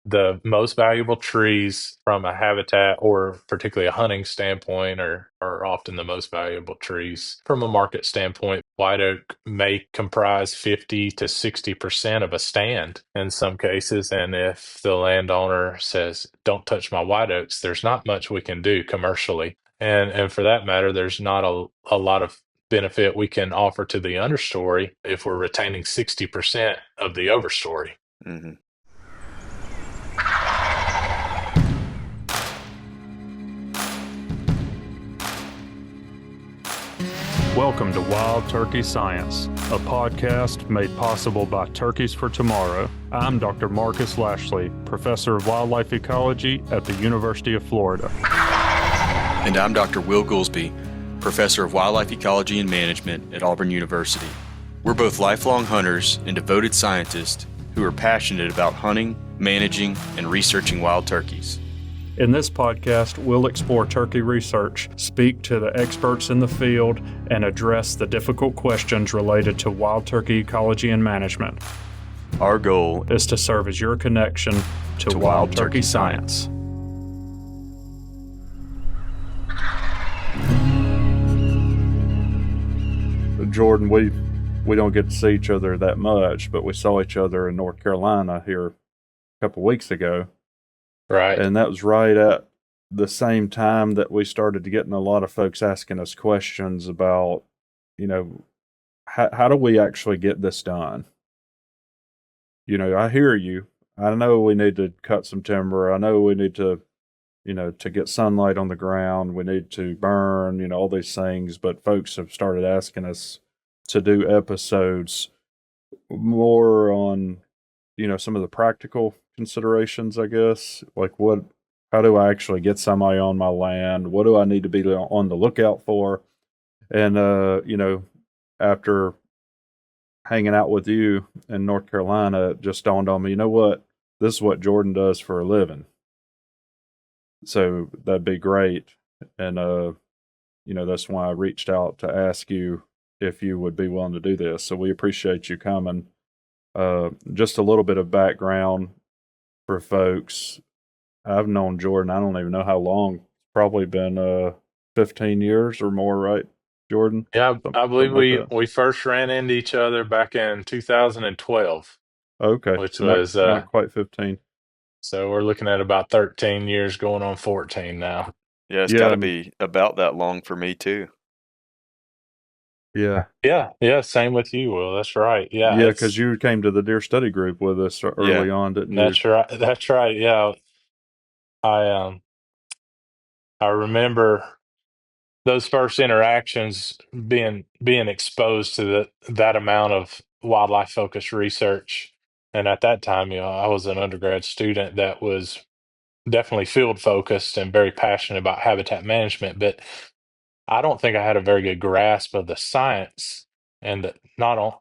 the most valuable trees from a habitat or particularly a hunting standpoint are often the most valuable trees. From a market standpoint, white oak may comprise 50 to 60% of a stand in some cases. And if the landowner says, don't touch my white oaks, there's not much we can do commercially. And for that matter, there's not a lot of benefit we can offer to the understory if we're retaining 60% of the overstory. Mm-hmm. Welcome to Wild Turkey Science, a podcast made possible by Turkeys for Tomorrow. I'm Dr. Marcus Lashley, Professor of Wildlife Ecology at the University of Florida. And I'm Dr. Will Gulsby, Professor of Wildlife Ecology and Management at Auburn University. We're both lifelong hunters and devoted scientists who are passionate about hunting, managing, and researching wild turkeys. In this podcast, we'll explore turkey research, speak to the experts in the field, and address the difficult questions related to wild turkey ecology and management. Our goal is to serve as your connection to wild turkey science. Jordan, we don't get to see each other that much, but we saw each other in North Carolina here a couple weeks ago. Right. And that was right at the same time that we started getting a lot of folks asking us questions about, how do we actually get this done? I hear you. I know we need to cut some timber. I know we need to, to get sunlight on the ground. We need to burn, all these things. But folks have started asking us to do episodes more on, some of the practical considerations, I guess. Like how do I actually get somebody on my land? What do I need to be on the lookout for? And, after hanging out with you in North Carolina, it just dawned on me, you know what? This is what Jordan does for a living. So that'd be great. And, that's why I reached out to ask you if you would be willing to do this. So we appreciate you coming. Just a little bit of background for folks. I've known Jordan, I don't even know how long. Probably been 15 years or more, right, Jordan? Yeah, I believe Like we first ran into each other back in 2012, okay, which so not was not quite 15. so we're looking at about 13 years going on 14 now. Yeah, it's got Yeah, to be about that long for me too. yeah, Yeah, same with you, Will. That's right. Yeah, yeah, because you came to the deer study group with us Yeah. early on, didn't you? that's right. That's right. Yeah. I I remember those first interactions being exposed to that amount of wildlife focused research. And at that time, I was an undergrad student that was definitely field focused and very passionate about habitat management, but I don't think I had a very good grasp of the science and not on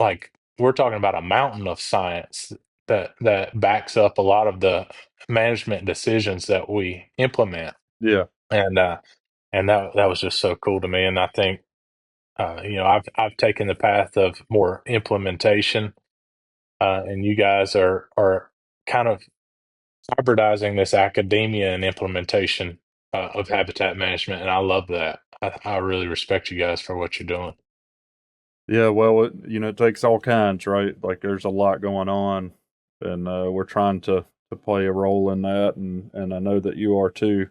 like we're talking about a mountain of science that backs up a lot of the management decisions that we implement. Yeah, And that was just so cool to me. And I think I've taken the path of more implementation, and you guys are kind of hybridizing this academia and implementation of habitat management, and I love that. I really respect you guys for what you're doing. yeah. Well, it takes all kinds, right? Like there's a lot going on, and we're trying to play a role in that, and I know that you are too.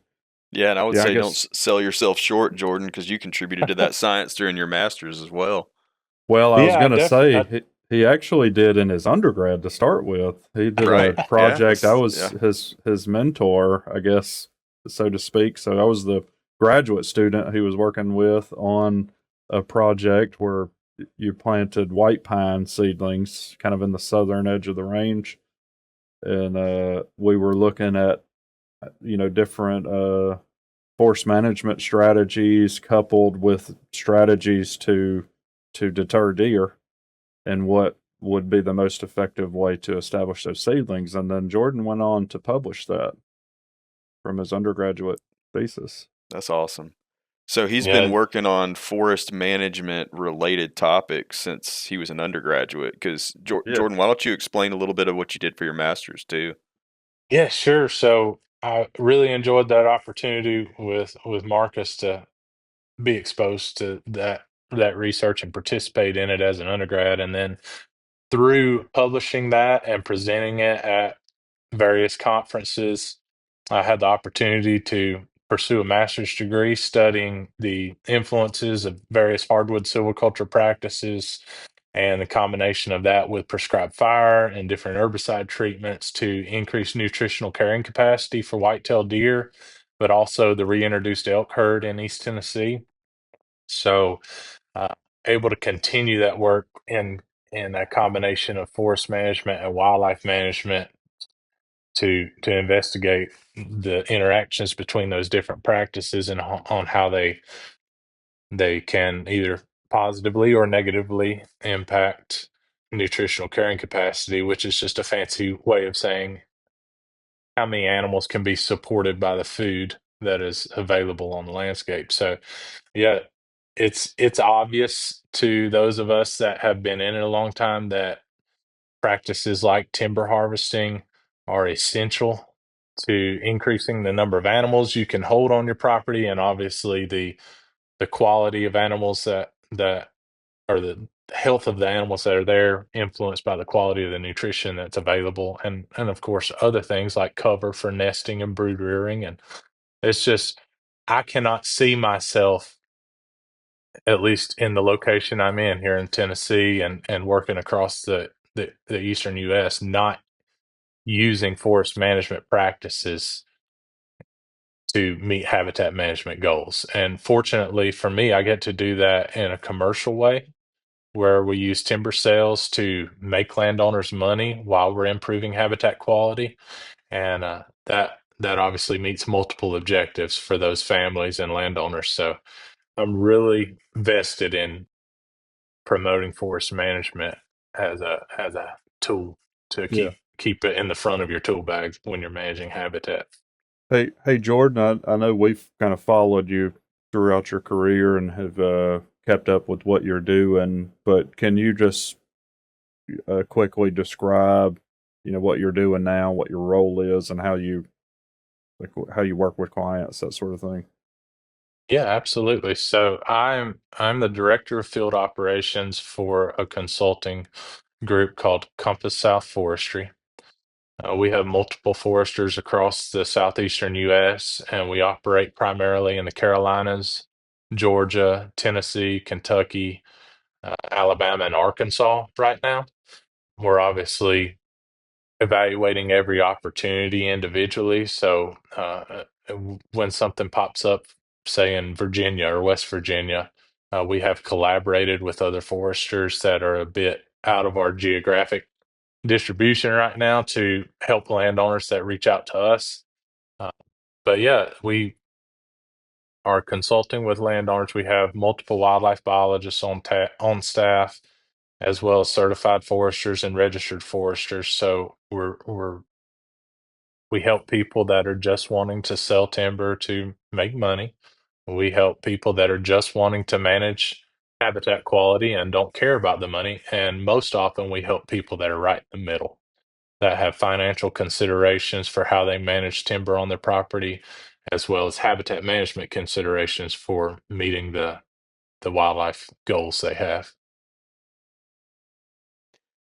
Yeah, and I would Yeah, I say don't guess. sell yourself short, Jordan, because you contributed to that science during your master's as well. Well, I was Yeah, I going to say definitely. he actually did in his undergrad to start with. He did a Right. Yeah. project. I was Yeah. his mentor, I guess, so to speak. So I was the graduate student he was working with on a project where you planted white pine seedlings kind of in the southern edge of the range. And we were looking at, different forest management strategies coupled with strategies to deter deer and what would be the most effective way to establish those seedlings. And then Jordan went on to publish that from his undergraduate thesis. That's awesome. So he's been Yeah, working on forest management related topics since he was an undergraduate. Because Yeah. Jordan, why don't you explain a little bit of what you did for your master's too? Yeah, sure. So I really enjoyed that opportunity with Marcus to be exposed to that research and participate in it as an undergrad, and then through publishing that and presenting it at various conferences, I had the opportunity to pursue a master's degree studying the influences of various hardwood silviculture practices and the combination of that with prescribed fire and different herbicide treatments to increase nutritional carrying capacity for whitetail deer, but also the reintroduced elk herd in East Tennessee. So, uh, able to continue that work in a combination of forest management and wildlife management to investigate the interactions between those different practices and on how they can either positively or negatively impact nutritional carrying capacity, which is just a fancy way of saying how many animals can be supported by the food that is available on the landscape. So, yeah, it's obvious to those of us that have been in it a long time that practices like timber harvesting are essential to increasing the number of animals you can hold on your property, and obviously the quality of animals that or the health of the animals that are there influenced by the quality of the nutrition that's available, and of course other things like cover for nesting and brood rearing. And it's just I cannot see myself, at least in the location I'm in here in Tennessee and working across the eastern US, not using forest management practices to meet habitat management goals. And fortunately for me, I get to do that in a commercial way where we use timber sales to make landowners money while we're improving habitat quality. And that obviously meets multiple objectives for those families and landowners. So I'm really vested in promoting forest management as a tool to Yeah. keep it in the front of your tool bag when you're managing habitat. Hey, Jordan. I know we've kind of followed you throughout your career and have kept up with what you're doing, but can you just quickly describe, what you're doing now, what your role is, and how you work with clients, that sort of thing? Yeah, absolutely. So I'm the director of field operations for a consulting group called Compass South Forestry. We have multiple foresters across the southeastern U.S., and we operate primarily in the Carolinas, Georgia, Tennessee, Kentucky, Alabama, and Arkansas right now. We're obviously evaluating every opportunity individually. So when something pops up, say in Virginia or West Virginia, we have collaborated with other foresters that are a bit out of our geographic distribution right now to help landowners that reach out to us. Uh, but yeah, we are consulting with landowners. We have multiple wildlife biologists on staff, as well as certified foresters and registered foresters. So we help people that are just wanting to sell timber to make money. We help people that are just wanting to manage habitat quality and don't care about the money. And most often, we help people that are right in the middle, that have financial considerations for how they manage timber on their property, as well as habitat management considerations for meeting the wildlife goals they have.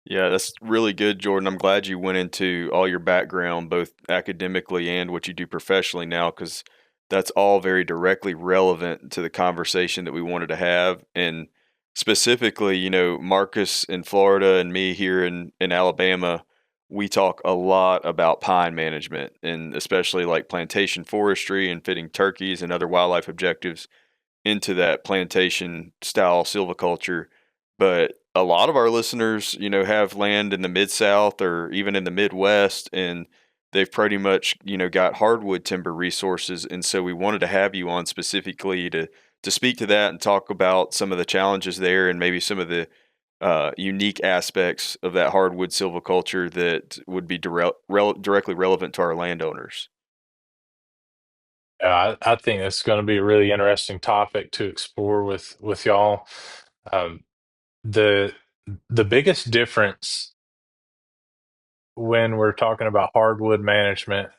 Yeah, that's really good, Jordan. I'm glad you went into all your background, both academically and what you do professionally now, because that's all very directly relevant to the conversation that we wanted to have. And specifically, Marcus in Florida and me here in Alabama, we talk a lot about pine management and especially like plantation forestry and fitting turkeys and other wildlife objectives into that plantation style silviculture. But a lot of our listeners, have land in the mid South or even in the Midwest, and they've pretty much, got hardwood timber resources. And so we wanted to have you on specifically to speak to that and talk about some of the challenges there and maybe some of the unique aspects of that hardwood silviculture that would be directly relevant to our landowners. I think it's going to be a really interesting topic to explore with y'all. Um, the the biggest difference when we're talking about hardwood management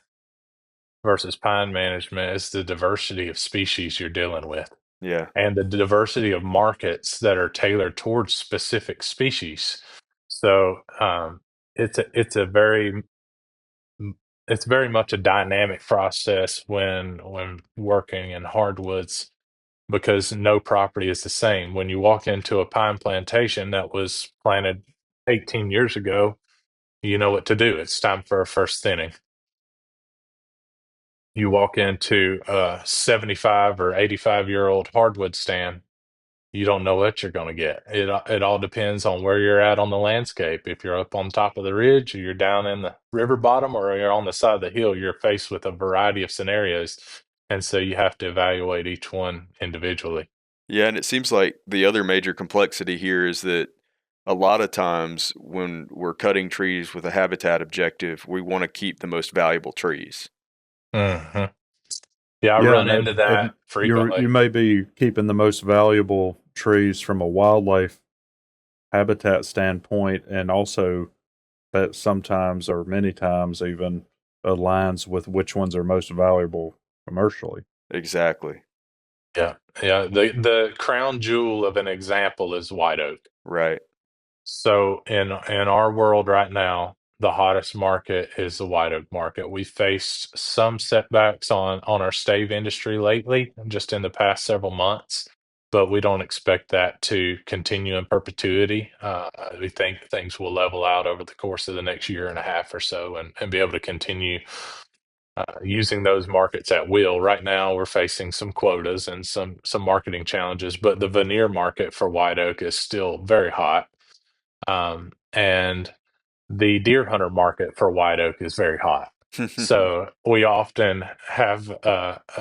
versus pine management, it's the diversity of species you're dealing with Yeah. and the diversity of markets that are tailored towards specific species. So it's a very it's very much a dynamic process when working in hardwoods because no property is the same. When you walk into a pine plantation that was planted 18 years ago, you know what to do. It's time for a first thinning. You walk into a 75 or 85-year-old hardwood stand, you don't know what you're going to get. It all depends on where you're at on the landscape. If you're up on top of the ridge, or you're down in the river bottom, or you're on the side of the hill, you're faced with a variety of scenarios, and so you have to evaluate each one individually. Yeah, and it seems like the other major complexity here is that a lot of times when we're cutting trees with a habitat objective, we want to keep the most valuable trees. Hmm. Yeah, I Yeah, run and into that you frequently. may be keeping the most valuable trees from a wildlife habitat standpoint, and also that sometimes or many times even aligns with which ones are most valuable commercially. Exactly. Yeah, yeah. The crown jewel of an example is white oak. Right. So in our world right now, the hottest market is the white oak market. We faced some setbacks on our stave industry lately, just in the past several months, but we don't expect that to continue in perpetuity. We think things will level out over the course of the next year and a half or so, and be able to continue using those markets at will. Right now, we're facing some quotas and some marketing challenges, but the veneer market for white oak is still very hot. And the deer hunter market for white oak is very hot. So we often have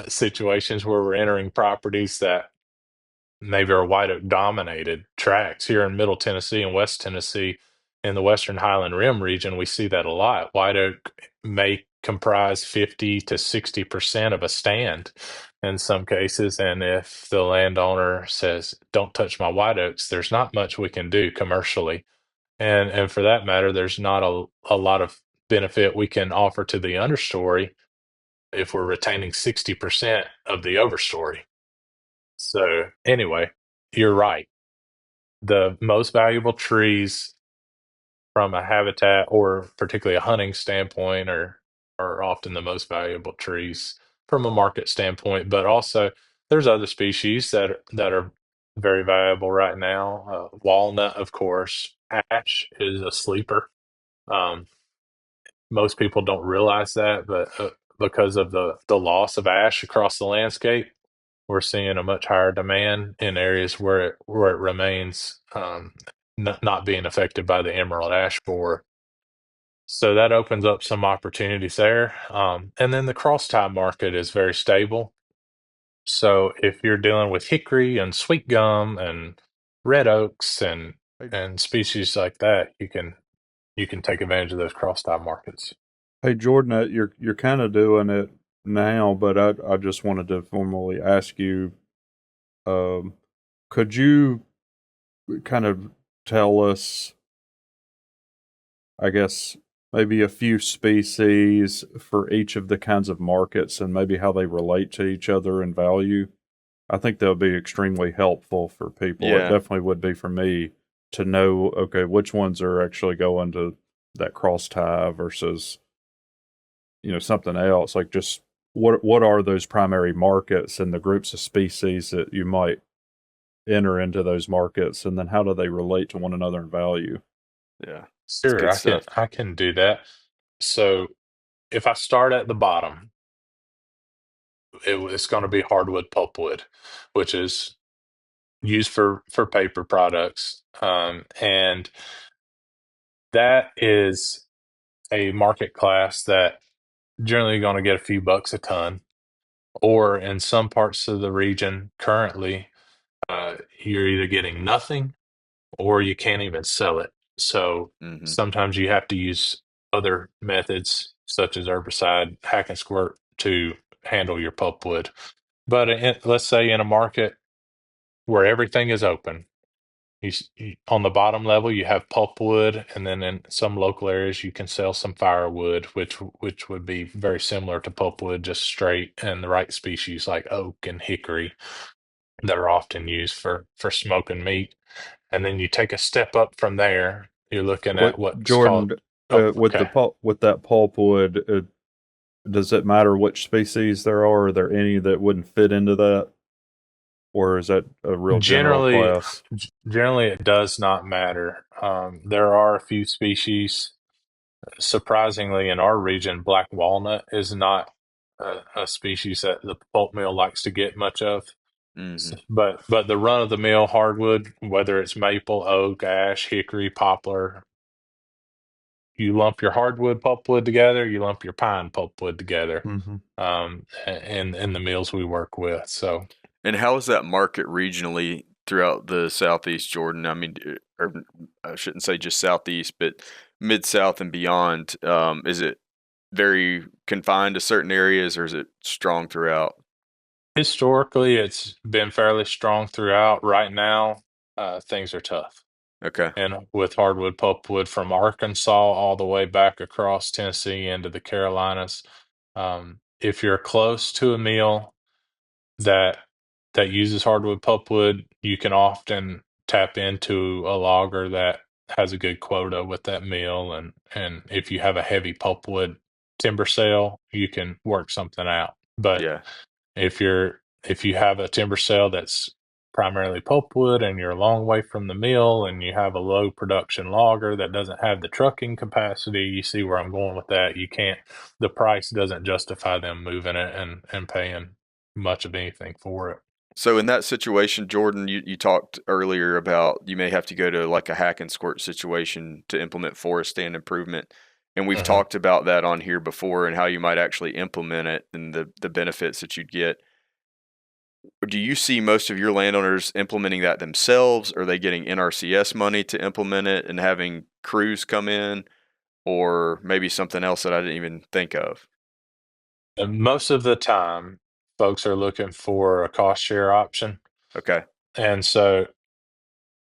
situations where we're entering properties that maybe are white oak dominated tracts here in Middle Tennessee and West Tennessee. In the Western Highland Rim region, we see that a lot. White oak may comprise 50 to 60% of a stand in some cases. And if the landowner says, don't touch my white oaks, there's not much we can do commercially. And for that matter, there's not a lot of benefit we can offer to the understory if we're retaining 60% of the overstory. So anyway, you're right. The most valuable trees from a habitat or particularly a hunting standpoint are often the most valuable trees from a market standpoint, but also there's other species that are very valuable right now. Walnut, of course. Ash is a sleeper. Um, Most people don't realize that, but because of the loss of ash across the landscape, we're seeing a much higher demand in areas where it remains not being affected by the emerald ash borer. So that opens up some opportunities there. And then the crosstie market is very stable. So if you're dealing with hickory and sweet gum and red oaks Hey, and species like that, you can take advantage of those crosstie markets. hey Jordan, you're kind of doing it now, but I just wanted to formally ask you, um, could you kind of tell us, I guess, maybe a few species for each of the kinds of markets and maybe how they relate to each other in value? I think that would be extremely helpful for people. It Yeah. definitely would be for me to know, okay, which ones are actually going to that cross tie versus, something else. Like just what are those primary markets and the groups of species that you might enter into those markets, and then how do they relate to one another in value? Yeah. It's Sure, good stuff. I can do that. So if I start at the bottom, it's going to be hardwood pulpwood, which is used for paper products, and that is a market class that generally going to get a few bucks a ton, or in some parts of the region currently, you're either getting nothing or you can't even sell it. So Hmm. sometimes you have to use other methods such as herbicide, hack and squirt to handle your pulpwood. But let's say in a market where everything is open, On the bottom level, you have pulpwood, and then in some local areas, you can sell some firewood, which would be very similar to pulpwood, just straight, and the right species like oak and hickory that are often used for smoking meat. And then you take a step up from there. You're looking What at what's called. Jordan, Oh, with okay. with that pulpwood, does it matter which species there are? Are there any that wouldn't fit into that, or is that a real general Generally, class? generally, it does not matter. There are a few species. Surprisingly, in our region, black walnut is not a species that the pulp mill likes to get much of. Hmm. But the run of the mill hardwood, whether it's maple, oak, ash, hickory, poplar, you lump your hardwood pulpwood together, you lump your pine pulpwood together. Mm-hmm. In the mills we work with. So And how is that market regionally throughout the Southeast, Jordan? I mean, or I shouldn't say just Southeast, but Mid South and beyond. Is it very confined to certain areas, or is it strong throughout? historically, it's been fairly strong throughout. Right now, things are tough. Okay. And with hardwood pulpwood from Arkansas all the way back across Tennessee into the Carolinas, if you're close to a mill that uses hardwood pulpwood, you can often tap into a logger that has a good quota with that mill, and if you have a heavy pulpwood timber sale, you can work something out. But Yeah. if you have a timber sale that's primarily pulpwood and you're a long way from the mill and you have a low production logger that doesn't have the trucking capacity, you see where I'm going with that. You can't, the price doesn't justify them moving it and paying much of anything for it. So in that situation, Jordan, you talked earlier about you may have to go to like a hack and squirt situation to implement forest stand improvement. And we've Mhm. talked about that on here before and how you might actually implement it and the benefits that you'd get. Do you see most of your landowners implementing that themselves? Are they getting NRCS money to implement it and having crews come in, or maybe something else that I didn't even think of? And most of the time, folks are looking for a cost share option. Okay. And so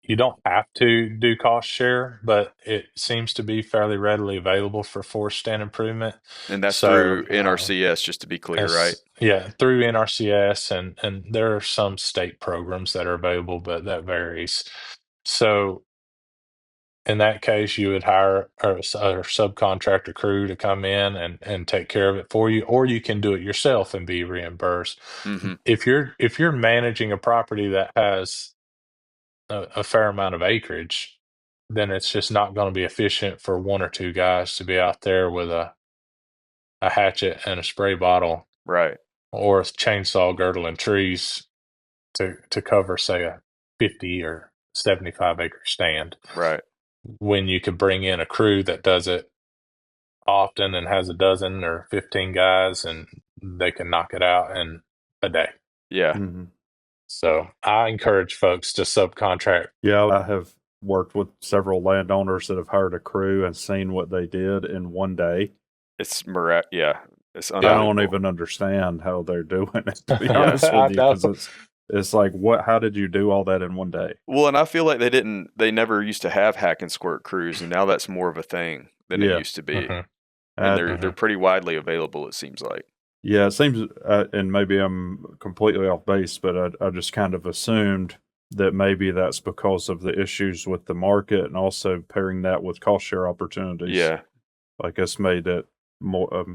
you don't have to do cost share, but it seems to be fairly readily available for forest stand improvement. And that's So, through NRCS, just to be clear, right? as yeah, through NRCS, and there are some state programs that are available, but that varies. So in that case, you would hire a subcontractor crew to come in and take care of it for you, or you can do it yourself and be reimbursed. Mm-hmm. If you're managing a property that has a fair amount of acreage, then it's just not going to be efficient for one or two guys to be out there with a hatchet and a spray bottle Right. or a chainsaw girdling trees to cover, say, a 50 or 75 acre stand. Right. When you could bring in a crew that does it often and has a dozen or 15 guys, and they can knock it out in a day. Yeah. Mm-hmm. So I encourage folks to subcontract. Yeah, I have worked with several landowners that have hired a crew and seen what they did in one day. Yeah. It's I Yeah. don't unbelievable. even understand how they're doing it, to be Yeah. honest with I you, know. because it's like, what? How did you do all that in one day? Well, and I feel like they never used to have hack and squirt crews, and now that's more of a thing than it Yeah, used to be. Mhm, And uh, they're mhm. pretty widely available, it seems like. yeah. It seems, and maybe I'm completely off base, but I just kind of assumed that maybe that's because of the issues with the market, and also pairing that with cost share opportunities. Yeah. Like it's made it more,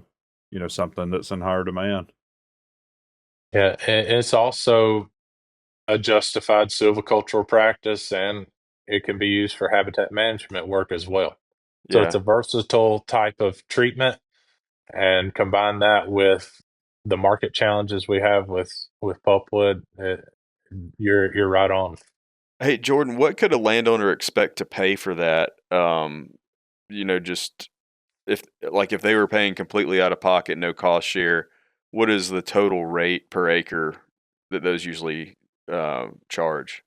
something that's in higher demand. Yeah, it's also a justified silvicultural practice, and it can be used for habitat management work as well. So it's Yeah. a versatile type of treatment, and combine that with the market challenges we have with pulpwood, you're right on. Hey, Jordan, what could a landowner expect to pay for that? Just if they were paying completely out of pocket, no cost share, what is the total rate per acre that those usually charge?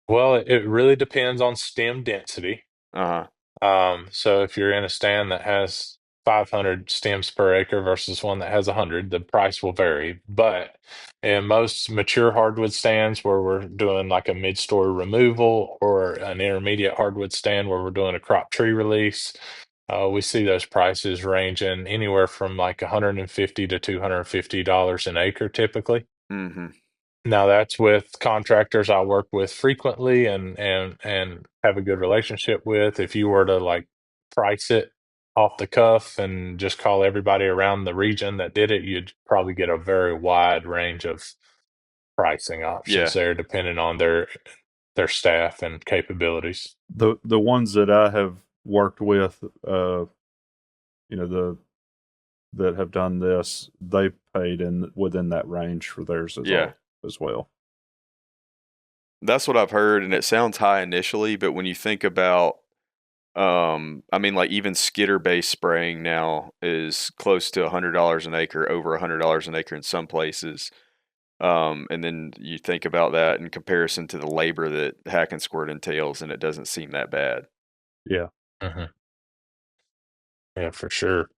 Well, it really depends on stem density. Uh huh. So if you're in a stand that has 500 stems per acre versus one that has 100, the price will vary. But in most mature hardwood stands where we're doing like a mid-story removal or an intermediate hardwood stand where we're doing a crop tree release, we see those prices ranging anywhere from like 150 to $250 an acre typically. Mm-hmm. Now that's with contractors I work with frequently and have a good relationship with. If you were to like price it off the cuff and just call everybody around the region that did it, you'd probably get a very wide range of pricing options Yeah. there, depending on their staff and capabilities. The ones that I have worked with, the that have done this, they paid in within that range for theirs Yeah. as well. That's what I've heard, and it sounds high initially, but when you think about, I mean, like even skitter-based spraying now is close to $100 an acre, over $100 an acre in some places. And then you think about that in comparison to the labor that hack and squirt entails, and it doesn't seem that bad. Yeah. Mhm. Yeah, for sure.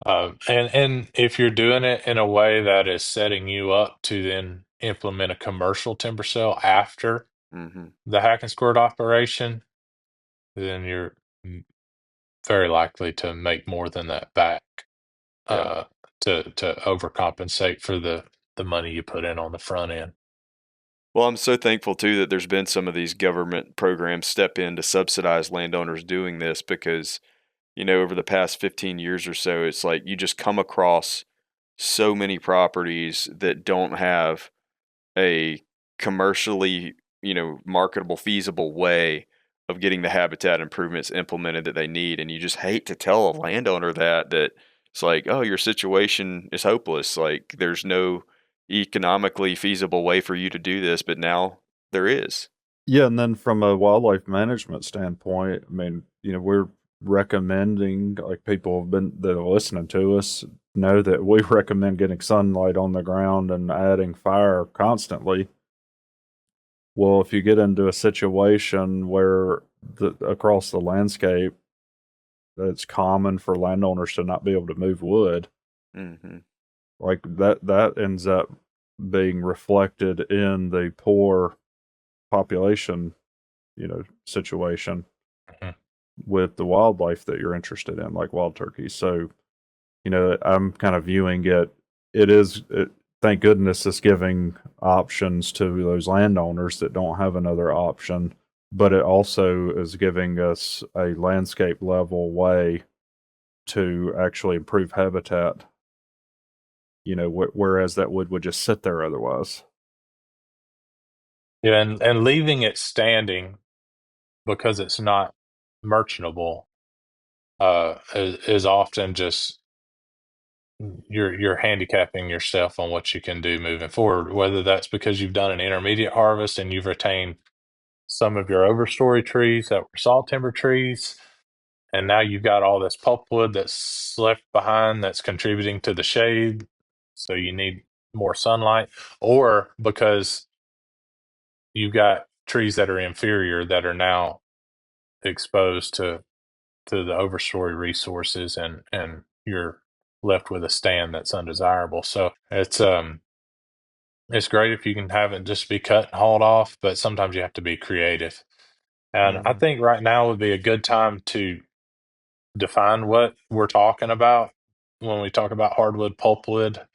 And if you're doing it in a way that is setting you up to then implement a commercial timber sale after Mm-hmm. the hack and squirt operation, then you're very likely to make more than that back, Yeah. uh, to overcompensate for the money you put in on the front end. Well, I'm so thankful too that there's been some of these government programs step in to subsidize landowners doing this because, over the past 15 years or so, it's like you just come across so many properties that don't have a commercially, marketable, feasible way of getting the habitat improvements implemented that they need. And you just hate to tell a landowner that it's like, oh, your situation is hopeless. Like there's no economically feasible way for you to do this, but now there is. Yeah, and then from a wildlife management standpoint, I mean, we're recommending, like, people have been that are listening to us know that we recommend getting sunlight on the ground and adding fire constantly. Well, if you get into a situation where across the landscape, it's common for landowners to not be able to move wood, Mm-hmm. like that ends up being reflected in the poor population, situation Mhm. with the wildlife that you're interested in, like wild turkeys. So, I'm kind of viewing it, thank goodness it's giving options to those landowners that don't have another option, but it also is giving us a landscape level way to actually improve habitat, whereas that wood would just sit there otherwise. Yeah, and leaving it standing because it's not merchantable, is often just you're handicapping yourself on what you can do moving forward, whether that's because you've done an intermediate harvest and you've retained some of your overstory trees that were saw timber trees, and now you've got all this pulpwood that's left behind that's contributing to the shade, so you need more sunlight, or because you've got trees that are inferior that are now exposed to the overstory resources and you're left with a stand that's undesirable. So it's great if you can have it just be cut and hauled off, but sometimes you have to be creative. And I Mm-hmm. think right now would be a good time to define what we're talking about when we talk about hardwood pulpwood.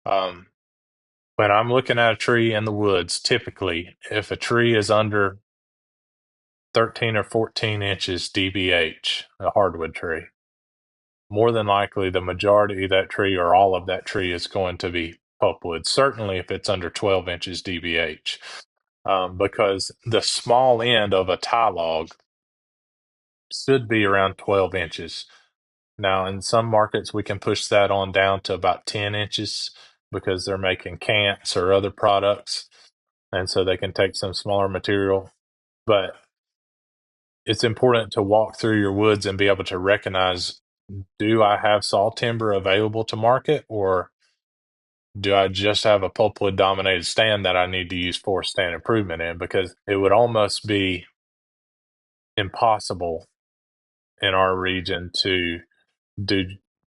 Um, when I'm looking at a tree in the woods, typically, if a tree is under 13 or 14 inches DBH, a hardwood tree, more than likely the majority of that tree or all of that tree is going to be pulpwood, certainly if it's under 12 inches DBH, because the small end of a tie log should be around 12 inches. Now, in some markets, we can push that on down to about 10 inches because they're making cants or other products, and so they can take some smaller material. But it's important to walk through your woods and be able to recognize, do I have saw timber available to market, or do I just have a pulpwood dominated stand that I need to use for stand improvement in? Because it would almost be impossible in our region to do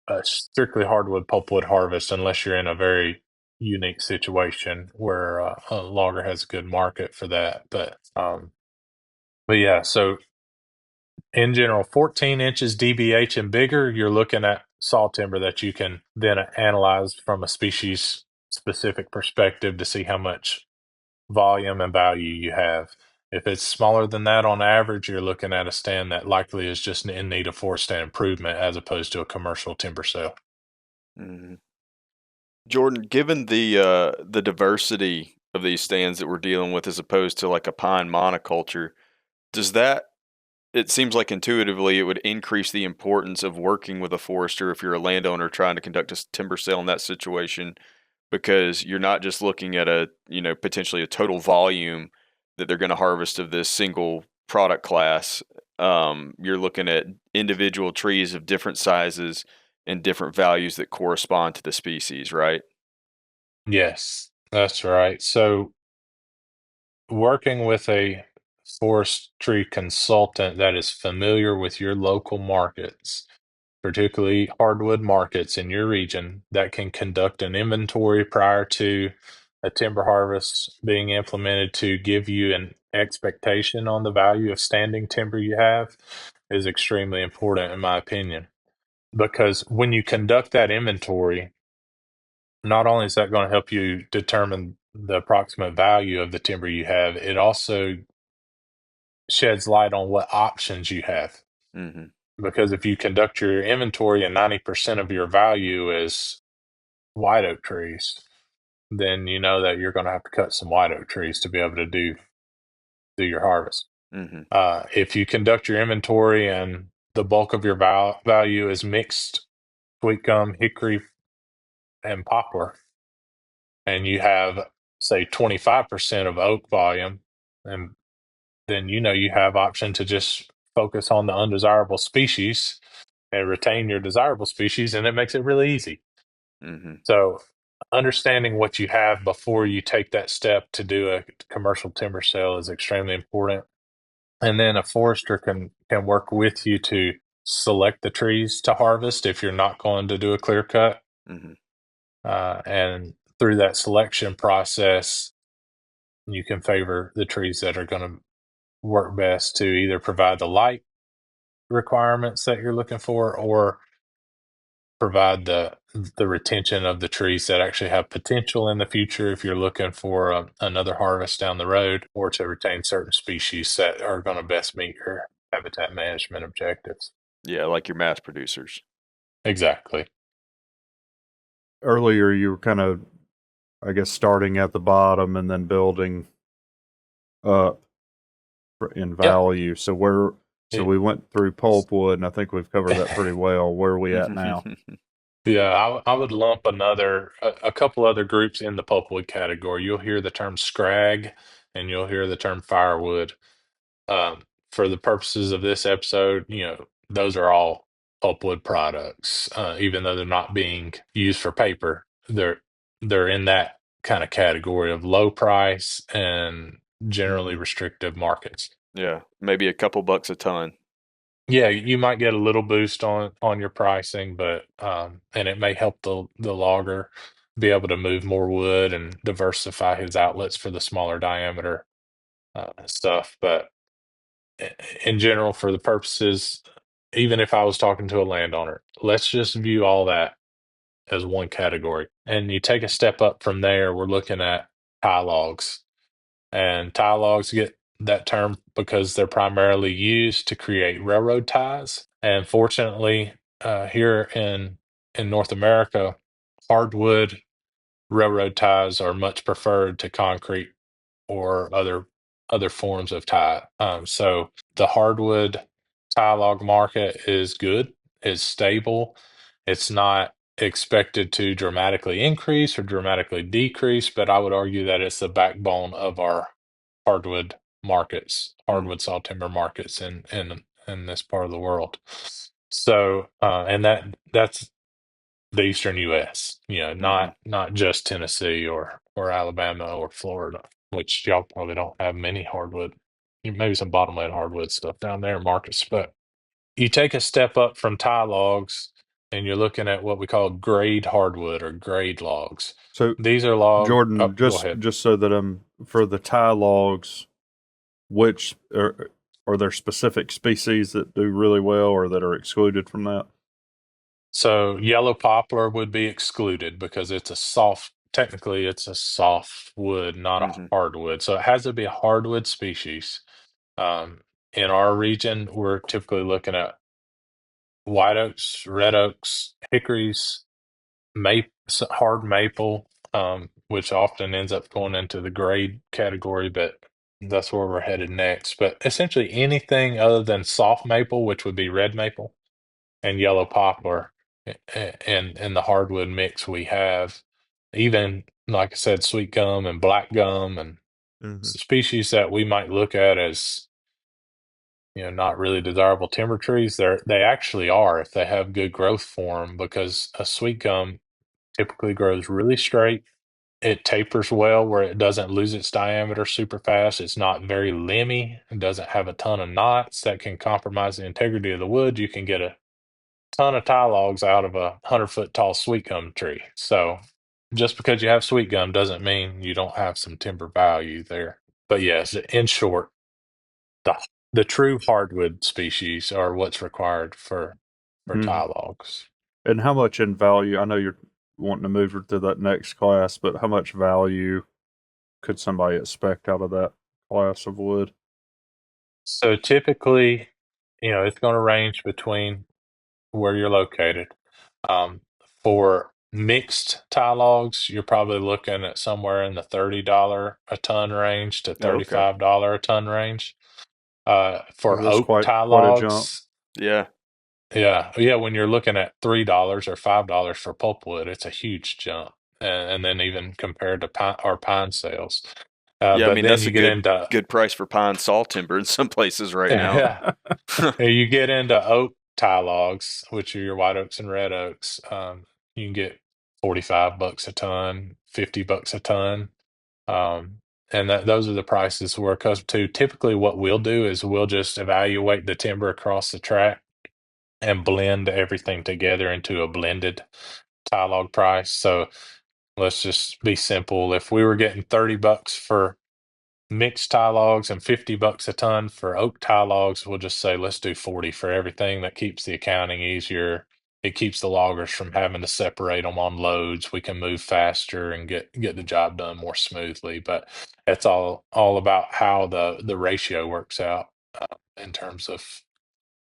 a strictly hardwood pulpwood harvest unless you're in a very unique situation where a logger has a good market for that. But yeah, so in general, 14 inches DBH and bigger, you're looking at saw timber that you can then analyze from a species specific perspective to see how much volume and value you have. If it's smaller than that on average, you're looking at a stand that likely is just in need of forest stand improvement as opposed to a commercial timber sale. Mhm. Jordan, given the diversity of these stands that we're dealing with as opposed to like a pine monoculture, does that it seems like intuitively it would increase the importance of working with a forester if you're a landowner trying to conduct a timber sale in that situation because you're not just looking at a, potentially a total volume that they're going to harvest of this single product class. You're looking at individual trees of different sizes and different values that correspond to the species, right? Yes, that's right. So working with a forestry consultant that is familiar with your local markets, particularly hardwood markets in your region, that can conduct an inventory prior to a timber harvest being implemented to give you an expectation on the value of standing timber you have is extremely important, in my opinion. Because when you conduct that inventory, not only is that going to help you determine the approximate value of the timber you have, it also sheds light on what options you have. Mm-hmm. Because if you conduct your inventory and 90% of your value is white oak trees, then you know that you're going to have to cut some white oak trees to be able to do your harvest. Mm-hmm. If you conduct your inventory and the bulk of your value is mixed sweet gum, hickory, and poplar, and you have, say, 25% of oak volume, and then you know you have option to just focus on the undesirable species and retain your desirable species, and it makes it really easy. Mm-hmm. So, understanding what you have before you take that step to do a commercial timber sale is extremely important. And then a forester can work with you to select the trees to harvest if you're not going to do a clear cut. Mm-hmm. And through that selection process, you can favor the trees that are going to work best to either provide the light requirements that you're looking for or provide the retention of the trees that actually have potential in the future if you're looking for another harvest down the road, or to retain certain species that are going to best meet your habitat management objectives. Yeah, like your mass producers. Exactly. Earlier, you were kind of, I guess, starting at the bottom and then building up in Yep. value. So we went through pulpwood, and I think we've covered that pretty well. Where are we at now? Yeah, I would lump a couple other groups in the pulpwood category. You'll hear the term scrag and you'll hear the term firewood. For the purposes of this episode, those are all pulpwood products. Even though they're not being used for paper, they're in that kind of category of low price and generally Mhm. restrictive markets. Yeah, maybe a couple bucks a ton. Yeah, you might get a little boost on your pricing, but and it may help the logger be able to move more wood and diversify his outlets for the smaller diameter stuff. But in general, for the purposes, even if I was talking to a landowner, let's just view all that as one category. And you take a step up from there, we're looking at tie logs. And tie logs get that term because they're primarily used to create railroad ties. And fortunately, here in North America, hardwood railroad ties are much preferred to concrete or other forms of tie. So the hardwood tie log market is good, it's stable, it's not expected to dramatically increase or dramatically decrease, but I would argue that it's the backbone of our hardwood markets, Mm, hardwood sawtimber markets in this part of the world. So, and that's the Eastern U.S. mm-hmm. Not just Tennessee or Alabama or Florida, which y'all probably don't have many hardwood, maybe some bottomland hardwood stuff down there in Marcus. But you take a step up from tie logs, and you're looking at what we call grade hardwood or grade logs. So, These are log. Oh, Jordan, go just ahead. just so that I'm for the tie logs, which are there specific species that do really well or that are excluded from that? So yellow poplar would be excluded because it's a soft, technically it's a soft wood, not a Mm-hmm. hardwood. So it has to be a hardwood species. Um, in our region, we're typically looking at white oaks, red oaks, hickories, hard maple, which often ends up going into the grade category, but that's where we're headed next. But essentially anything other than soft maple, which would be red maple, and yellow poplar, and the hardwood mix we have, even like I said, sweet gum and black gum and Mm-hmm. species that we might look at as not really desirable timber trees. They actually are if they have good growth form, because a sweet gum typically grows really straight. It tapers well where it doesn't lose its diameter super fast. It's not very limby. It doesn't have a ton of knots that can compromise the integrity of the wood. You can get a ton of tie logs out of a 100-foot tall sweet gum tree. So just because you have sweet gum doesn't mean you don't have some timber value there. But yes, in short, the the true hardwood species are what's required for Mm-hmm. tie logs. And how much in value? I know you're wanting to move to that next class, but how much value could somebody expect out of that class of wood? So typically, it's going to range between where you're located. Um, for mixed tie logs, you're probably looking at somewhere in the $30 a ton range to Oh, okay. $35 a ton range. Oh, For that's oak tie quite a jump. logs, Yeah. yeah, when you're looking at $3 or $5 for pulpwood, it's a huge jump. And then even compared to pine sales. Yeah, I But mean then that's you a get good into good price for pine saw timber in some places right now. yeah, you get into oak tie logs, which are your white oaks and red oaks. You can get $45 a ton, $50 a ton. Um, and those are the prices we're accustomed to. Typically, what we'll do is we'll just evaluate the timber across the track and blend everything together into a blended tie log price. So let's just be simple. If we were getting $30 for mixed tie logs and $50 a ton for oak tie logs, we'll just say let's do 40 for everything. That keeps the accounting easier. It keeps the loggers from having to separate them on loads. We can move faster and get the job done more smoothly. But it's all about how the ratio works out, in terms of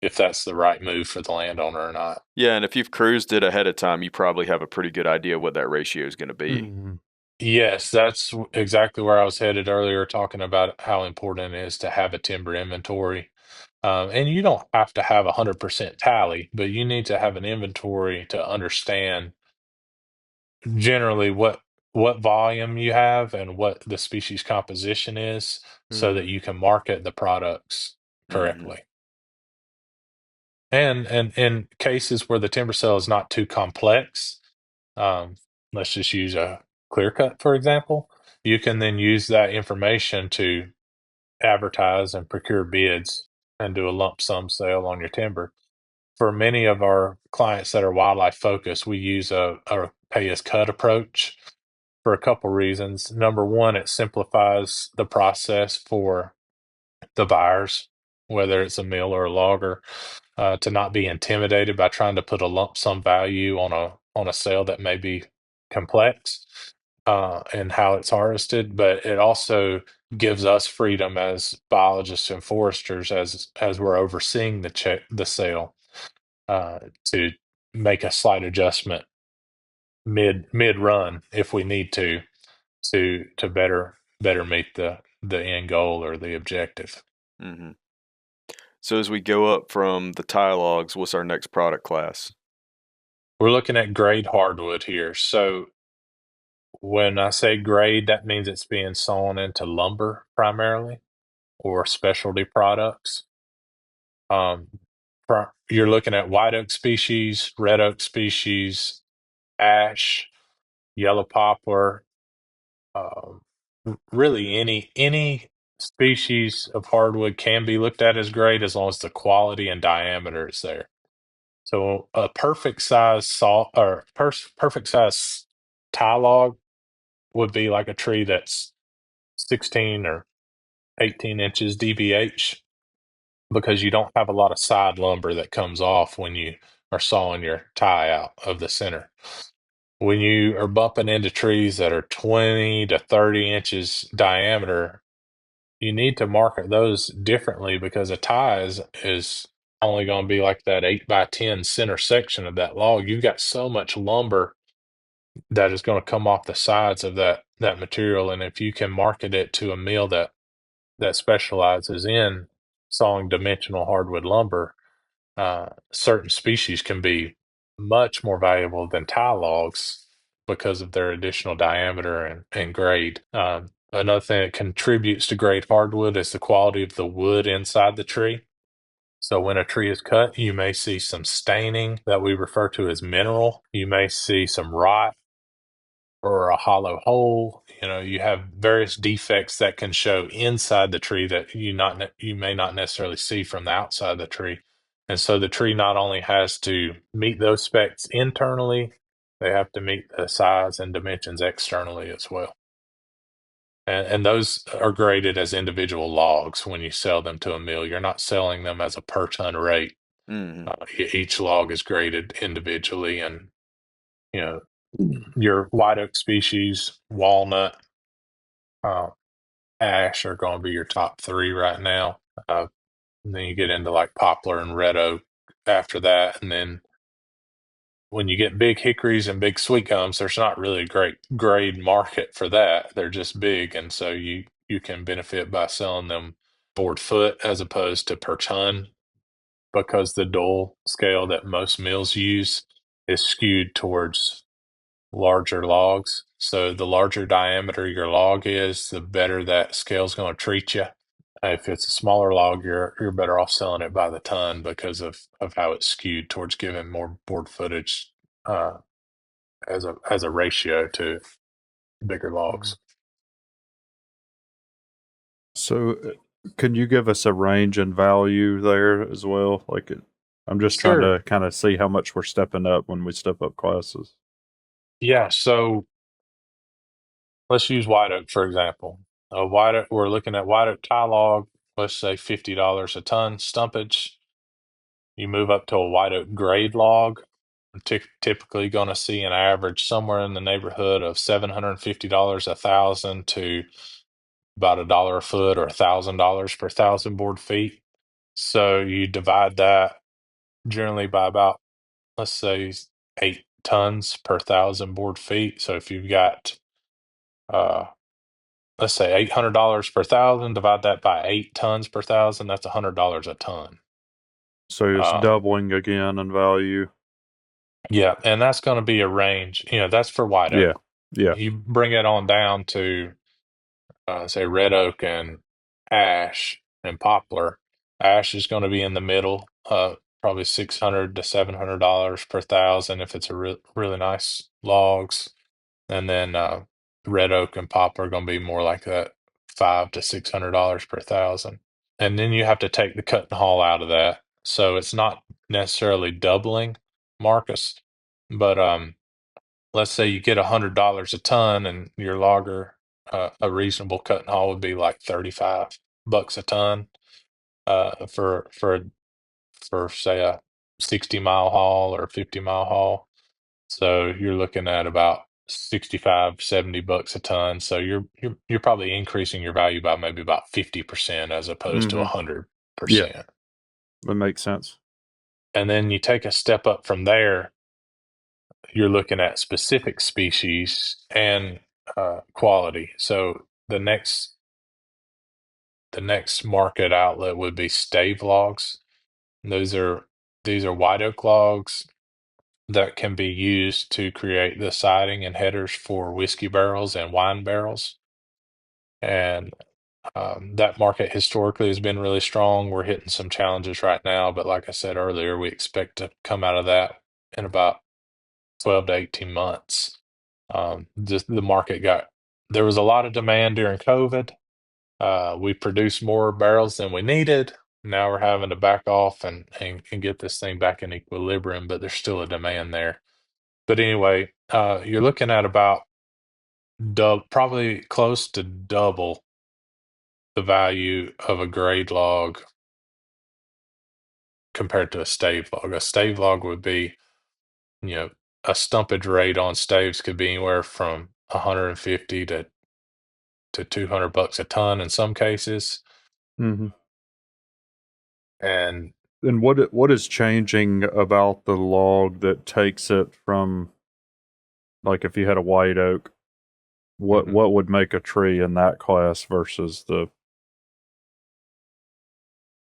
if that's the right move for the landowner or not. Yeah, and if you've cruised it ahead of time, you probably have a pretty good idea what that ratio is going to be. Mm-hmm. Yes, that's exactly where I was headed earlier, talking about how important it is to have a timber inventory. And you don't have to have 100% tally, but you need to have an inventory to understand generally what volume you have and what the species composition is, so Mm-hmm. that you can market the products Hmm. correctly. And in cases where the timber sale is not too complex, um, let's just use a clear cut, for example. You can then use that information to advertise and procure bids and do a lump sum sale on your timber. For many of our clients that are wildlife focused, we use a pay as cut approach for a couple reasons. Number one, it simplifies the process for the buyers, whether it's a mill or a logger, to not be intimidated by trying to put a lump sum value on a sale that may be complex, and how it's harvested. But it also gives us freedom as biologists and foresters, as we're overseeing the sale, uh, to make a slight adjustment mid run if we need to better meet the end goal or the objective. Hmm. So as we go up from the tie logs, what's our next product class? We're looking at grade hardwood here. So when I say grade, that means it's being sawn into lumber primarily, or specialty products. Um, you're looking at white oak species, red oak species, ash, yellow poplar, um, really any species of hardwood can be looked at as grade as long as the quality and diameter is there. So a perfect size saw or perfect size tie log would be like a tree that's 16 or 18 inches DBH, because you don't have a lot of side lumber that comes off when you are sawing your tie out of the center. When you are bumping into trees that are 20 to 30 inches diameter, you need to market those differently, because a tie is only going to be like that 8 by 10 center section of that log. You've got so much lumber that is going to come off the sides of that material, and if you can market it to a mill that specializes in sawing dimensional hardwood lumber, certain species can be much more valuable than tie logs because of their additional diameter and grade. Another thing that contributes to grade hardwood is the quality of the wood inside the tree. So when a tree is cut, you may see some staining that we refer to as mineral. You may see some rot or a hollow hole. You have various defects that can show inside the tree that you may not necessarily see from the outside of the tree. And so the tree not only has to meet those specs internally, they have to meet the size and dimensions externally as well. And those are graded as individual logs when you sell them to a mill. You're not selling them as a per ton rate. Mm-hmm. Each log is graded individually, and you know your white oak species, walnut, uh, ash are going to be your top three right now. And then you get into like poplar and red oak after that, and then when you get big hickories and big sweet gums, there's not really a great grade market for that. They're just big, and so you can benefit by selling them board foot as opposed to per ton, because the dole scale that most mills use is skewed towards larger logs. So the larger diameter your log is, the better that scale's going to treat you. If it's a smaller log, you're better off selling it by the ton because of how it's skewed towards giving more board footage uh, as a ratio to bigger logs. So, can you give us a range and value there as well? I'm just trying Sure. to kind of see how much we're stepping up when we step up classes. Yeah. So let's use white oak for example. We're looking at white oak tie log. Let's say $50 a ton stumpage. You move up to a white oak grade log, typically going to see an average somewhere in the neighborhood of $750 a thousand to about $1 a foot or $1,000 per thousand board feet. So you divide that generally by about, let's say, 8 tons per thousand board feet. So if you've got, uh, let's say $800 per thousand, divide that by 8 tons per thousand, that's $100 a ton. So it's Um, doubling again in value. yeah, and that's going to be a range. That's for white Yeah. oak. Yeah. You bring it on down to say red oak and ash and poplar. Ash is going to be in the middle, probably $600 to $700 per thousand if it's a really nice logs, and then red oak and poplar are going to be more like that, $500 to $600 per thousand. And then you have to take the cut and haul out of that, so it's not necessarily doubling, Marcus, but let's say you get $100 a ton and your logger, a reasonable cut and haul would be like $35 a ton, for say a 60-mile haul or 50-mile haul. So you're looking at about 65, $70 a ton. So you're probably increasing your value by maybe about 50% as opposed to Mm-hmm. 100%. Yeah, that makes sense. And then you take a step up from there, you're looking at specific species and quality. So the next market outlet would be stave logs. Those are these are white oak logs that can be used to create the siding and headers for whiskey barrels and wine barrels. And that market historically has been really strong. We're hitting some challenges right now, but like I said earlier, we expect to come out of that in about 12 to 18 months. Just the market there was a lot of demand during COVID. We produced more barrels than we needed. Now we're having to back off and get this thing back in equilibrium, but there's still a demand there. But anyway, you're looking at about probably close to double the value of a grade log compared to a stave log. A stave log would be, you know, a stumpage rate on staves could be anywhere from 150 to $200 a ton in some cases. Mm-hmm. And And what is changing about the log that takes it from, like, if you had a white oak, mhm. what would make a tree in that class versus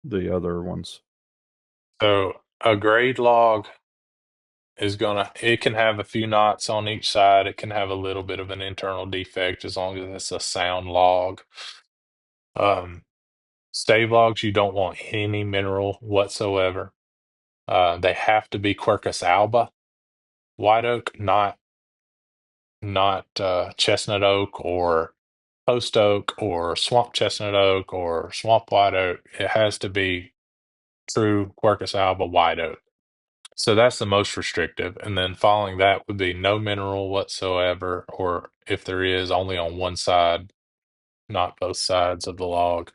the other ones? So a grade log it can have a few knots on each side. It can have a little bit of an internal defect as long as it's a sound log. Um, Stave logs, you don't want any mineral whatsoever. They have to be Quercus alba white oak, not chestnut oak or post oak or swamp chestnut oak or swamp white oak. It has to be true Quercus alba white oak. So that's the most restrictive. And then following that would be no mineral whatsoever, or if there is, only on one side, not both sides of the log.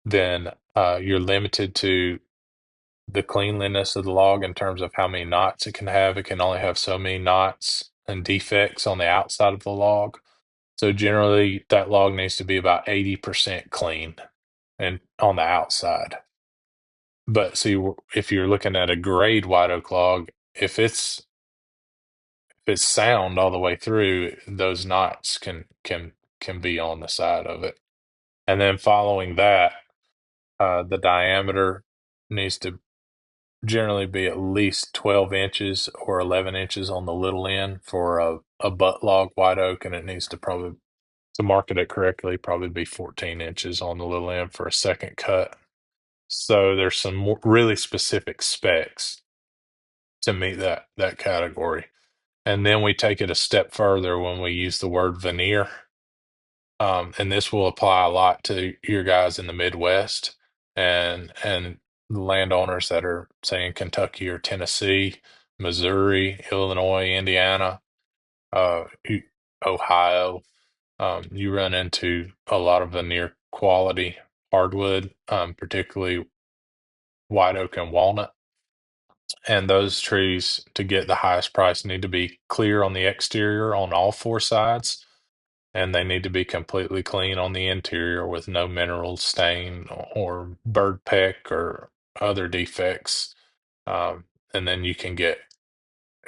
Then you're limited to the cleanliness of the log in terms of how many knots it can have. It can only have so many knots and defects on the outside of the log. So generally, that log needs to be about 80% clean and on the outside. But see, if you're looking at a grade white oak log, if it's sound all the way through, those knots can be on the side of it. And then following that, the diameter needs to generally be at least 12 inches or 11 inches on the little end for a butt log white oak, and it needs to probably, to market it correctly, probably be 14 inches on the little end for a second cut. So there's some really specific specs to meet that category. And then we take it a step further when we use the word veneer. And this will apply a lot to your guys in the Midwest and the landowners that are, say, in Kentucky or Tennessee, Missouri, Illinois, Indiana, uh, Ohio. You run into a lot of veneer quality hardwood, particularly white oak and walnut. And those trees, to get the highest price, need to be clear on the exterior on all four sides, and they need to be completely clean on the interior with no mineral stain or bird peck or other defects. And then you can get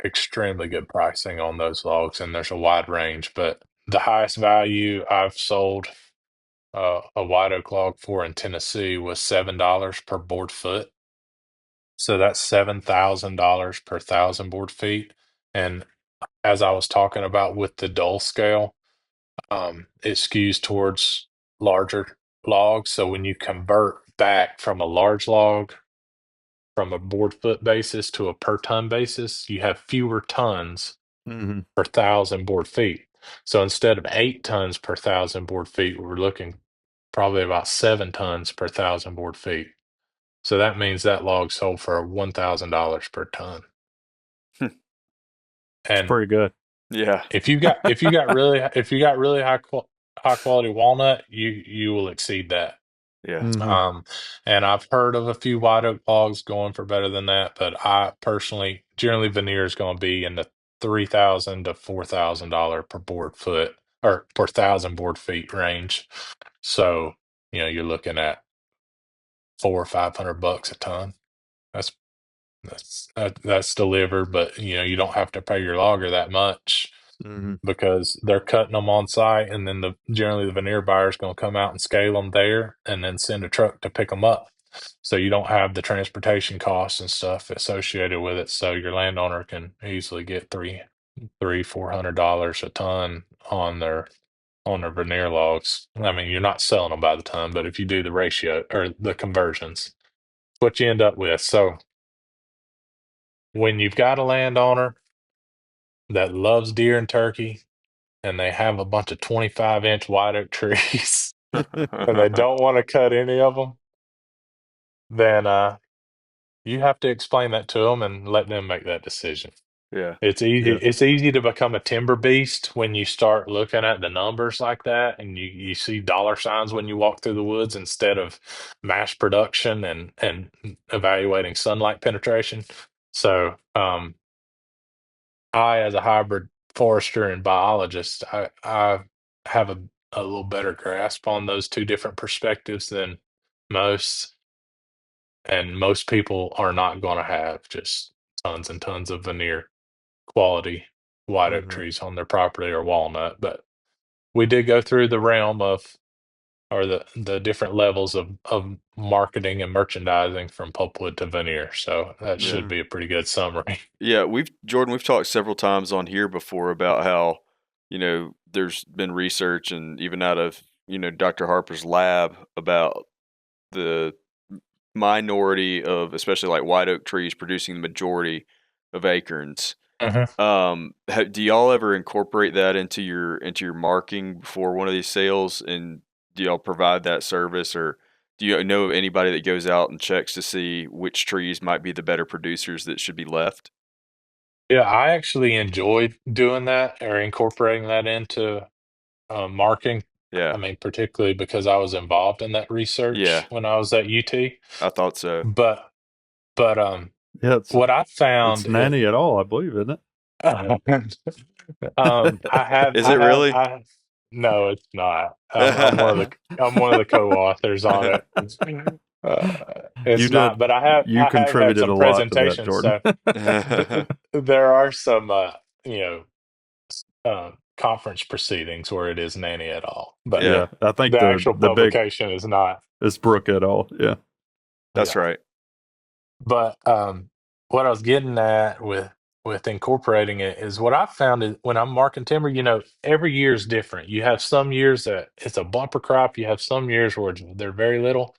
extremely good pricing on those logs, and there's a wide range. But the highest value I've sold a white oak log for in Tennessee was $7 per board foot. So that's $7,000 per thousand board feet. And as I was talking about with the dull scale, it skews towards larger logs. So when you convert back from a large log from a board foot basis to a per ton basis, you have fewer tons Mm-hmm. per thousand board feet. So instead of 8 tons per thousand board feet, we're looking probably about 7 tons per thousand board feet. So that means that log sold for $1,000 per ton. It's And pretty good. Yeah. if you got really high quality walnut, you will exceed that. Yeah. Mm-hmm. Um, and I've heard of a few white oak logs going for better than that, but I personally generally veneer is going to be in the $3,000 to $4,000 per board foot or per thousand board feet range. So you're looking at 400 or 500 bucks a ton. That's that's delivered, but you don't have to pay your logger that much Mm-hmm. because they're cutting them on site, and then generally the veneer buyer is going to come out and scale them there, and then send a truck to pick them up. So you don't have the transportation costs and stuff associated with it. So your landowner can easily get $400 a ton on their veneer logs. I mean, you're not selling them by the ton, but if you do the ratio or the conversions, what you end up with. So when you've got a landowner that loves deer and turkey, and they have a bunch of 25-inch white oak trees, and they don't want to cut any of them, then you have to explain that to them and let them make that decision. Yeah. It's easy. Yeah. It's easy to become a timber beast when you start looking at the numbers like that, and you see dollar signs when you walk through the woods instead of mass production and evaluating sunlight penetration. So, I, as a hybrid forester and biologist, I have a little better grasp on those two different perspectives than most, and most people are not going to have just tons and tons of veneer quality white oak Hmm. trees on their property or walnut. But we did go through the realm of, or the different levels of marketing and merchandising from pulpwood to veneer. So that Yeah. should be a pretty good summary. Yeah, we've talked several times on here before about how, there's been research and even out of, Dr. Harper's lab about the minority of especially like white oak trees producing the majority of acorns. Mhm. Do y'all ever incorporate that into your marking before one of these sales, and do y'all provide that service, or do you know of anybody that goes out and checks to see which trees might be the better producers that should be left? Yeah, I actually enjoyed doing that or incorporating that into marking. I Yeah, mean, particularly because I was involved in that yeah, research when I was at UT. I thought so. But but Yeah, what I it's found is, Nanny at all, I believe, isn't Is it really? no, it's not. I'm one of the co-authors on it. You It's not, did. but You I have had contributed some a lot to that, presentations. Jordan. So there are some, you know, conference proceedings where it is Nanny et al. But Yeah, Yeah, I think the actual the big publication is not. is Brooke et al. Yeah. that's Yeah. right. But what I was getting at with incorporating it is what I found is when I'm marking timber, every year is different. You have some years that it's a bumper crop. You have some years where they're very little.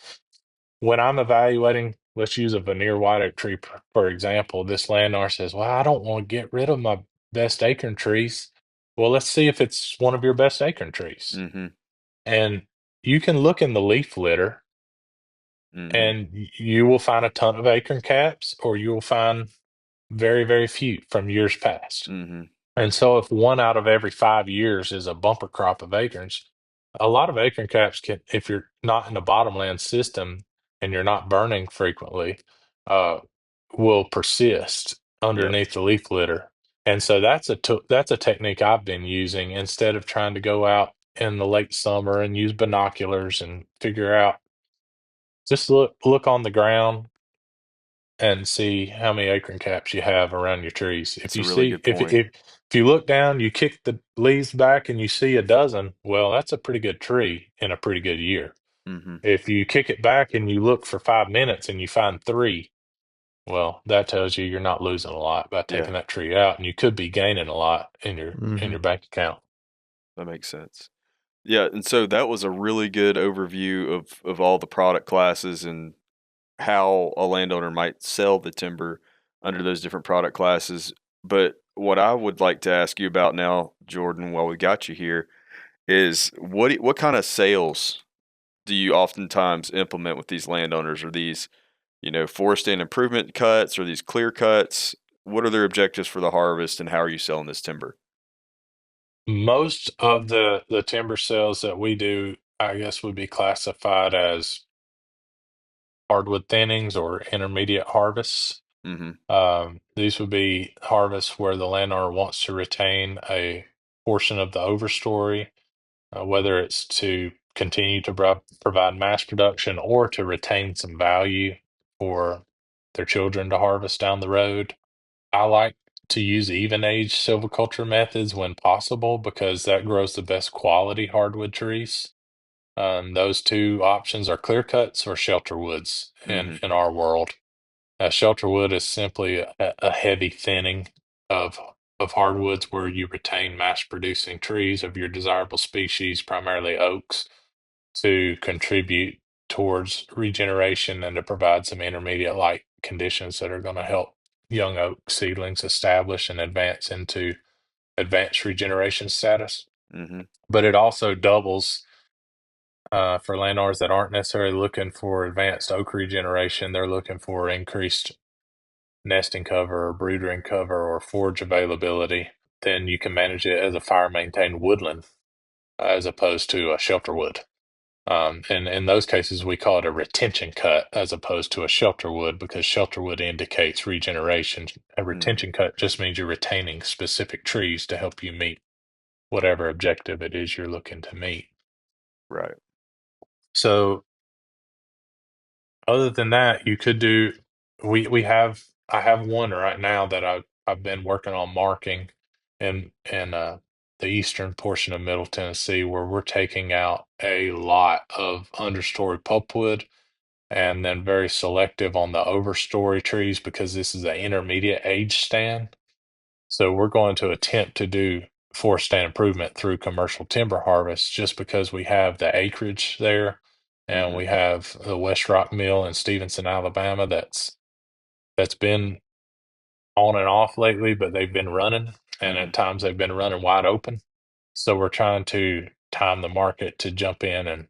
When I'm evaluating, let's use a veneer white oak tree for example. This landowner says, "Well, I don't want to get rid of my best acorn trees." Well, let's see if it's one of your best acorn trees, Mhm, and you can look in the leaf litter mhm, and you will find a ton of acorn caps, or you will find very, very few from years past. mhm. And so, if one out of every 5 years is a bumper crop of acorns, a lot of acorn caps can, if you're not in a bottomland system and you're not burning frequently, uh, will persist Yep, underneath the leaf litter. And so that's a technique I've been using instead of trying to go out in the late summer and use binoculars and figure out. Just look on the ground and see how many acorn caps you have around your trees. If that's a you really see good point. if you look down, you kick the leaves back and you see a dozen, well, that's a pretty good tree in a pretty good year. Mhm. If you kick it back and you look for 5 minutes and you find three, well, that tells you you're not losing a lot by Yeah, taking that tree out, and you could be gaining a lot in Hmm. your bank account. that makes sense. Yeah, and so that was a really good overview of all the product classes and how a landowner might sell the timber under those different product classes. But what I would like to ask you about now, Jordan, while we got you here, is what kind of sales do you oftentimes implement with these landowners? Are these, forest and improvement cuts, or these clear cuts? What are their objectives for the harvest, and how are you selling this timber? Most of the timber sales that we do, I guess, would be classified as hardwood thinnings or intermediate harvests. Mm-hmm. These would be harvests where the landowner wants to retain a portion of the overstory, whether it's to continue to provide mass production or to retain some value for their children to harvest down the road. I like to use even age silviculture methods when possible because that grows the best quality hardwood trees. Those two options are clear cuts or shelter woods Mm-hmm. in our world. Shelter wood is simply a heavy thinning of hardwoods where you retain mass-producing trees of your desirable species, primarily oaks, to contribute towards regeneration and to provide some intermediate light conditions that are going to help young oak seedlings establish and advance into advanced regeneration status. Mm-hmm. But it also doubles for landowners that aren't necessarily looking for advanced oak regeneration. They're looking for increased nesting cover or brooding cover or forage availability. Then you can manage it as a fire-maintained woodland as opposed to a shelter wood. And in those cases, we call it a retention cut as opposed to a shelter wood, because shelter wood indicates regeneration. A retention cut just means you're retaining specific trees to help you meet whatever objective it is you're looking to meet. Right. So other than that, you could do, I have one right now that I've been working on marking in the eastern portion of Middle Tennessee, where we're taking out a lot of understory pulpwood and then very selective on the overstory trees, because this is an intermediate age stand. So we're going to attempt to do forest stand improvement through commercial timber harvest, just because we have the acreage there, and we have the West Rock Mill in Stevenson, Alabama, that's been on and off lately, but they've been running, and at times they've been running wide open. So we're trying to time the market to jump in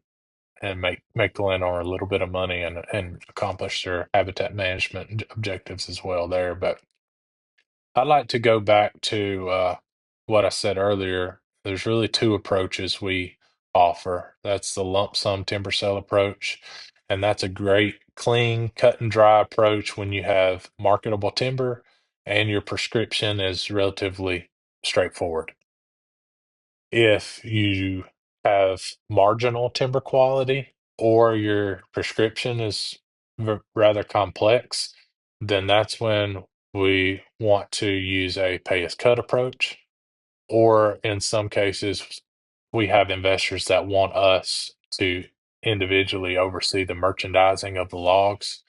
and make the landowner a little bit of money and accomplish their habitat management objectives as well there. But I'd like to go back to what I said earlier. There's really two approaches we offer. That's the lump sum timber sale approach, and that's a great, clean, cut and dry approach when you have marketable timber and your prescription is relatively straightforward. If you have marginal timber quality or your prescription is rather complex, then that's when we want to use a pay as cut approach. Or in some cases, we have investors that want us to individually oversee the merchandising of the logs,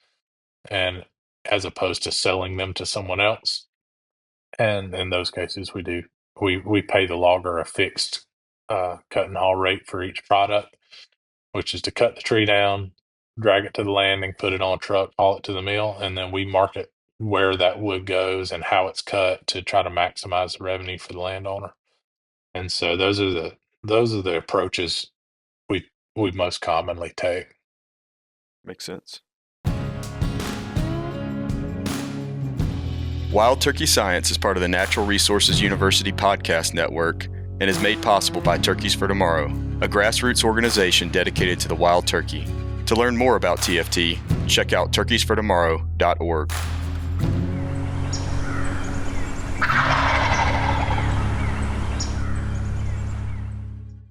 and as opposed to selling them to someone else. And in those cases, we pay the logger a fixed cut and haul rate for each product, which is to cut the tree down, drag it to the landing, put it on a truck, haul it to the mill, and then we market where that wood goes and how it's cut to try to maximize the revenue for the landowner. And so those are the approaches we most commonly take. Makes sense. Wild Turkey Science is part of the Natural Resources University podcast network and is made possible by Turkeys for Tomorrow, a grassroots organization dedicated to the wild turkey. To learn more about TFT, check out turkeysfortomorrow.org.